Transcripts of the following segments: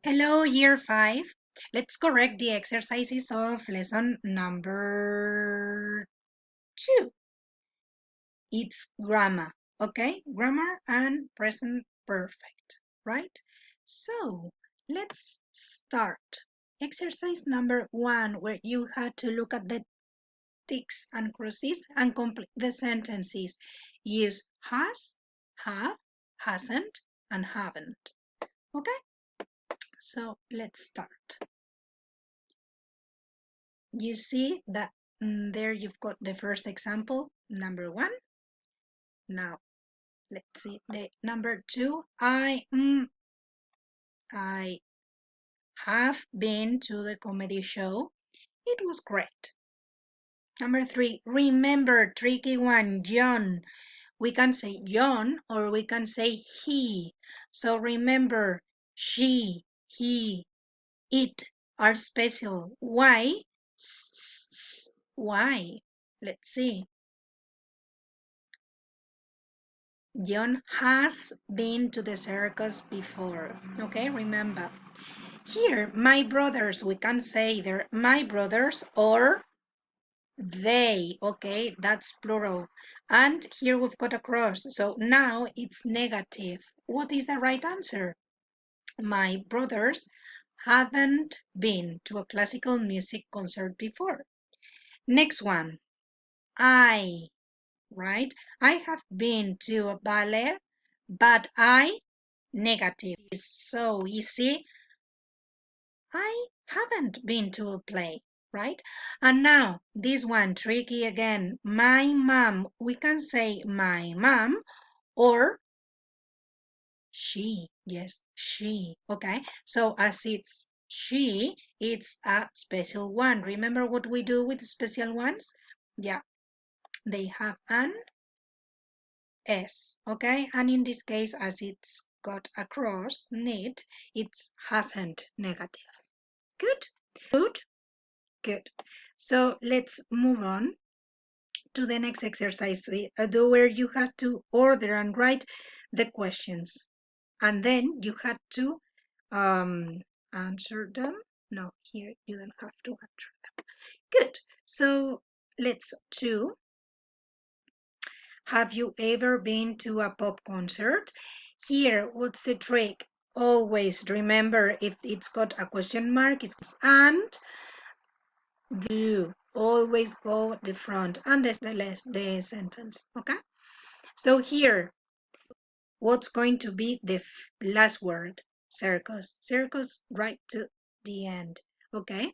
Hello, year 5. Let's correct the exercises of lesson number 2. It's grammar, okay? Grammar and present perfect, right? So, let's start. Exercise number 1, where you had to look at the ticks and crosses and complete the sentences. Use has, have, hasn't, and haven't. Okay? So, let's start. You see that there you've got the first example, number 1. Now, let's see the number 2. I have been to the comedy show. It was great. Number 3, remember, tricky one, John. We can say John or we can say he. So remember, she, he, it are special. Why? Why? Let's see. John has been to the circus before. Okay, remember. Here, my brothers, we can say they're my brothers or they. Okay, that's plural. And here we've got a cross. So now it's negative. What is the right answer? My brothers haven't been to a classical music concert before. Next one. I, right? I have been to a ballet, but I negative is so easy. I haven't been to a play, right? And now this one tricky again. My mom. We can say my mom or she. Yes, she. Okay. So as it's she, it's a special one. Remember what we do with special ones? Yeah, they have an S. Okay. And in this case, as it's got a cross need, it's hasn't negative. Good. Good. Good. So let's move on to the next exercise where you have to order and write the questions. And then you had to answer them. No, here you don't have to answer them. Good. So let's do. Have you ever been to a pop concert? Here, what's the trick? Always remember if it's got a question mark, it's and do always go the front and the sentence. Okay, so here what's going to be the last word? Circus right to the end. Okay,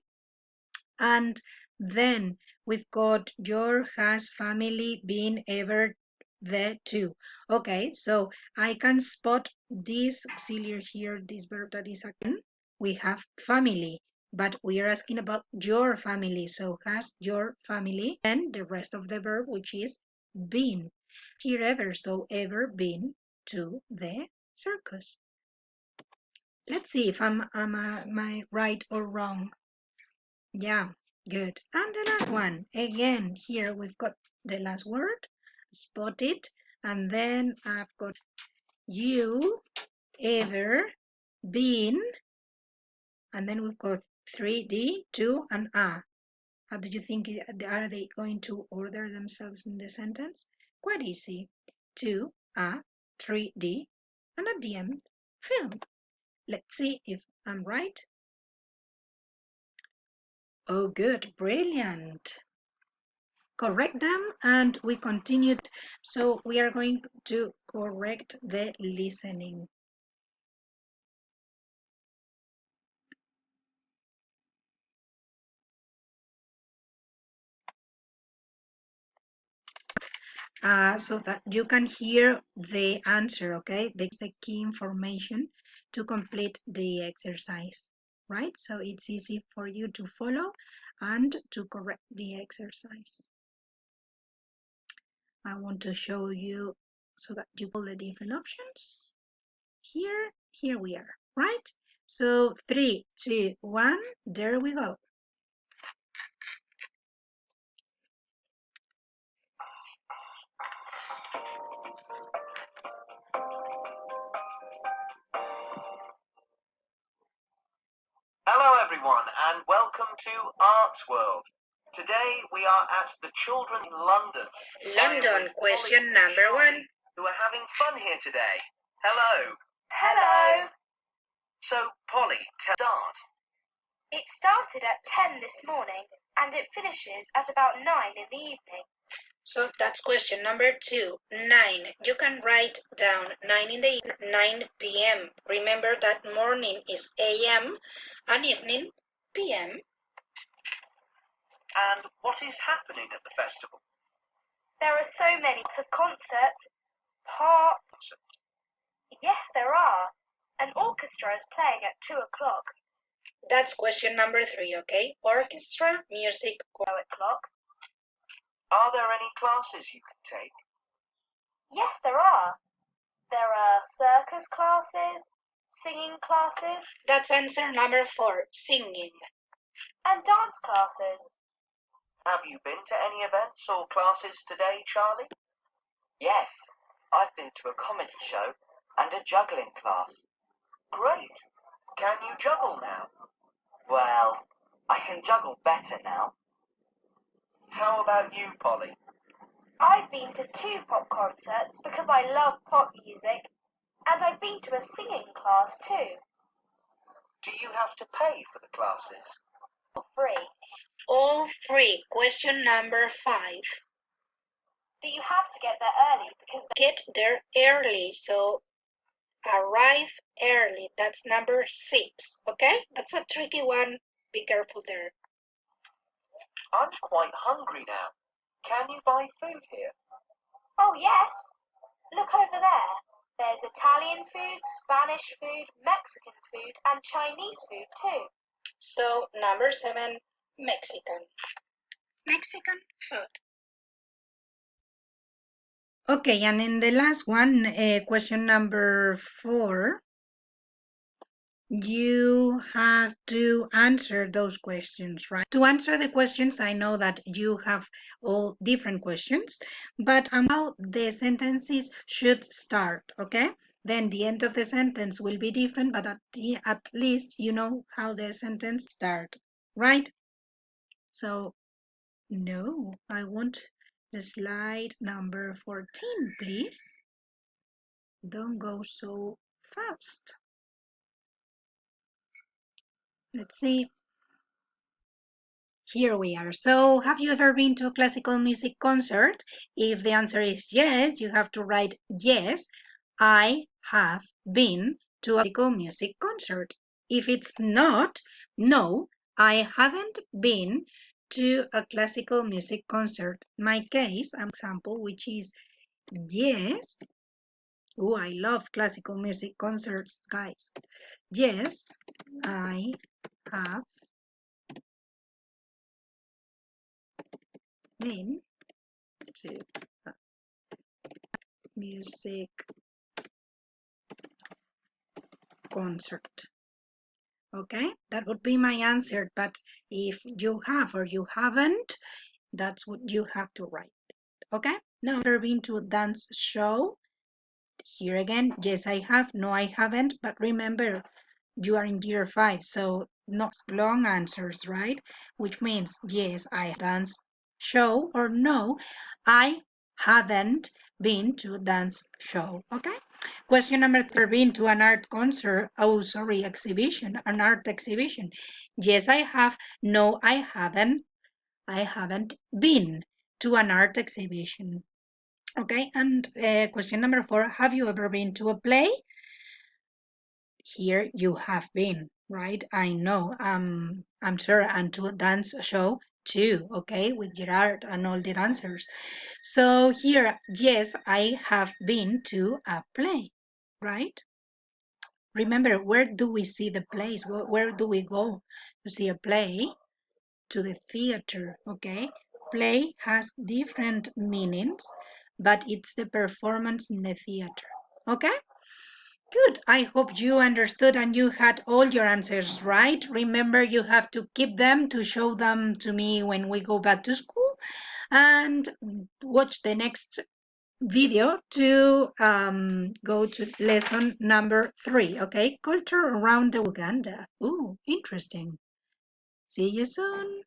and then we've got your has family been ever there too. Okay, so I can spot this auxiliary here, this verb that is again. We have family, but we are asking about your family. So has your family and the rest of the verb, which is been. Here ever, so ever been to the circus. Let's see if am I right or wrong. Yeah, good. And the last one. Again, here we've got the last word, spot it, and then I've got you ever been, and then we've got 3D, 2, and a. How do you think are they going to order themselves in the sentence? Quite easy. 2, a, 3D, and at the end, film. Let's see if I'm right. Oh, good, brilliant. Correct them and we continued. So we are going to correct the listening. So that you can hear the answer, okay? That's the key information to complete the exercise, right? So it's easy for you to follow and to correct the exercise. I want to show you so that you pull the different options. Here we are, right? So 3, 2, 1, there we go. everyone, and welcome to Arts World. Today we are at the Children in London. London, question number 1. Who are having fun here today. Hello. Hello. So, Polly, start. It started at 10 this morning and it finishes at about 9 in the evening. So that's question number 2. 9. You can write down 9 in the 9 p.m. Remember that morning is a.m. and evening p.m. And what is happening at the festival? There are so many concerts, parks. Yes, there are. An orchestra is playing at 2 o'clock. That's question number 3, okay? Orchestra, music, 2 o'clock. Are there any classes you can take? Yes, there are. There are circus classes, singing classes. That's answer number 4, singing. And dance classes. Have you been to any events or classes today, Charlie? Yes, I've been to a comedy show and a juggling class. Great. Can you juggle now? Well, I can juggle better now. How about you, Polly? I've been to 2 pop concerts because I love pop music, and I've been to a singing class too. Do you have to pay for the classes? Free. All free. Question number 5. But you have to get there early because Get there early, so arrive early. That's number 6, okay? That's a tricky one. Be careful there. I'm quite hungry now. Can you buy food here? Oh yes, look over there. There's Italian food, Spanish food, Mexican food and Chinese food too. So number 7, Mexican. Mexican food. Okay, and in the last one, question number 4, you have to answer those questions, right? To answer the questions, I know that you have all different questions, but how the sentences should start, okay? Then the end of the sentence will be different, but at least you know how the sentence start, right? So, no, I want the slide number 14, please. Don't go so fast. Let's see. Here we are. So, have you ever been to a classical music concert? If the answer is yes, you have to write yes, I have been to a classical music concert. If it's not, no, I haven't been to a classical music concert. My case, an example, which is yes. Oh, I love classical music concerts, guys. Yes, I have been to a music concert. Okay, that would be my answer. But if you have or you haven't, that's what you have to write. Okay, now I've been to a dance show. Here again, yes, I have. No, I haven't. But remember, you are in year 5, so not long answers, right? Which means yes, I dance show, or no, I haven't been to a dance show. Okay. Question number 3, been to an art concert. Oh, sorry, exhibition, an art exhibition. Yes, I have. No, I haven't. I haven't been to an art exhibition. Okay, and question number 4, have you ever been to a play? Here you have been, right? I know. I'm sure, and to a dance show too, okay, with Gerard and all the dancers. So here, yes, I have been to a play, right? Remember, where do we see the plays? Where do we go to see a play? To the theater, okay? Play has different meanings, but it's the performance in the theater, okay? Good. I hope you understood and you had all your answers right. Remember, you have to keep them to show them to me when we go back to school, and watch the next video to go to lesson number 3. Okay, culture around Uganda. Ooh, interesting. See you soon.